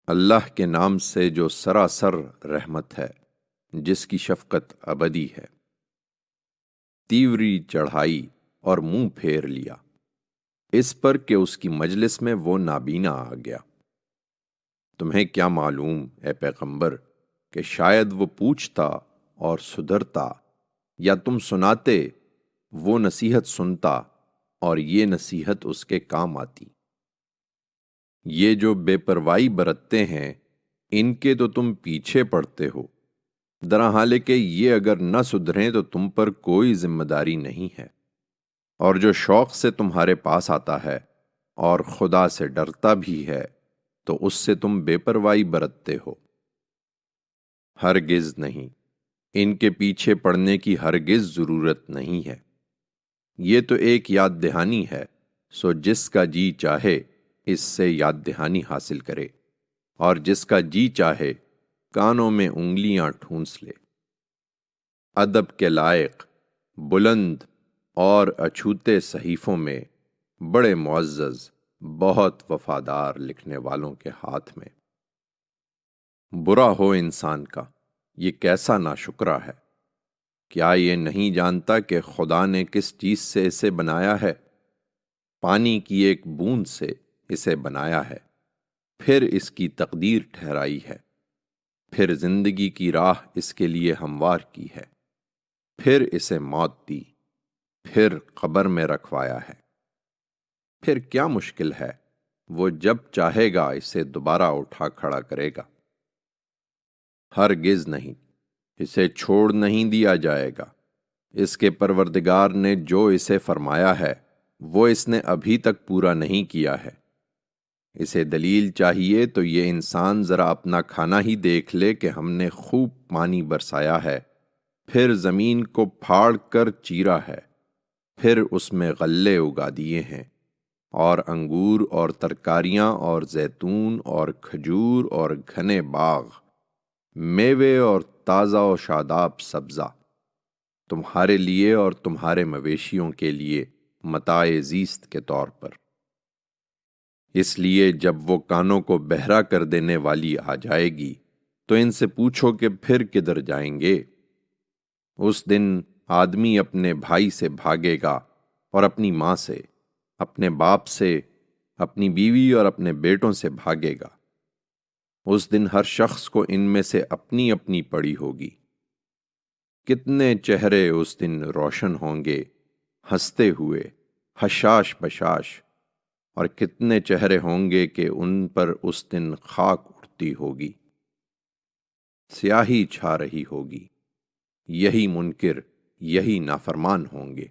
اللہ کے نام سے جو سراسر رحمت ہے، جس کی شفقت ابدی ہے۔ تیوری چڑھائی اور منہ پھیر لیا اس پر کہ اس کی مجلس میں وہ نابینا آ گیا۔ تمہیں کیا معلوم اے پیغمبر کہ شاید وہ پوچھتا اور سدھرتا، یا تم سناتے وہ نصیحت سنتا اور یہ نصیحت اس کے کام آتی۔ یہ جو بے پرواہی برتتے ہیں ان کے تو تم پیچھے پڑتے ہو، درحالے کہ یہ اگر نہ سدھریں تو تم پر کوئی ذمہ داری نہیں ہے۔ اور جو شوق سے تمہارے پاس آتا ہے اور خدا سے ڈرتا بھی ہے تو اس سے تم بے پرواہی برتتے ہو۔ ہرگز نہیں، ان کے پیچھے پڑنے کی ہرگز ضرورت نہیں ہے۔ یہ تو ایک یاد دہانی ہے، سو جس کا جی چاہے اس سے یاد دہانی حاصل کرے، اور جس کا جی چاہے کانوں میں انگلیاں ٹھونس لے۔ ادب کے لائق بلند اور اچھوتے صحیفوں میں بڑے معزز، بہت وفادار لکھنے والوں کے ہاتھ میں۔ برا ہو انسان کا، یہ کیسا ناشکرا ہے۔ کیا یہ نہیں جانتا کہ خدا نے کس چیز سے اسے بنایا ہے؟ پانی کی ایک بوند سے اسے بنایا ہے، پھر اس کی تقدیر ٹھہرائی ہے، پھر زندگی کی راہ اس کے لیے ہموار کی ہے، پھر اسے موت دی، پھر قبر میں رکھوایا ہے۔ پھر کیا مشکل ہے، وہ جب چاہے گا اسے دوبارہ اٹھا کھڑا کرے گا۔ ہرگز نہیں، اسے چھوڑ نہیں دیا جائے گا۔ اس کے پروردگار نے جو اسے فرمایا ہے وہ اس نے ابھی تک پورا نہیں کیا ہے۔ اسے دلیل چاہیے تو یہ انسان ذرا اپنا کھانا ہی دیکھ لے کہ ہم نے خوب پانی برسایا ہے، پھر زمین کو پھاڑ کر چیرا ہے، پھر اس میں غلے اگا دیے ہیں، اور انگور اور ترکاریاں اور زیتون اور کھجور اور گھنے باغ، میوے اور تازہ و شاداب سبزہ، تمہارے لیے اور تمہارے مویشیوں کے لیے متاع زیست کے طور پر۔ اس لیے جب وہ کانوں کو بہرا کر دینے والی آ جائے گی تو ان سے پوچھو کہ پھر کدھر جائیں گے۔ اس دن آدمی اپنے بھائی سے بھاگے گا اور اپنی ماں سے، اپنے باپ سے، اپنی بیوی اور اپنے بیٹوں سے بھاگے گا۔ اس دن ہر شخص کو ان میں سے اپنی اپنی پڑی ہوگی۔ کتنے چہرے اس دن روشن ہوں گے ہنستے ہوئے، حشاش بشاش، اور کتنے چہرے ہوں گے کہ ان پر اس دن خاک اڑتی ہوگی، سیاہی چھا رہی ہوگی۔ یہی منکر، یہی نافرمان ہوں گے۔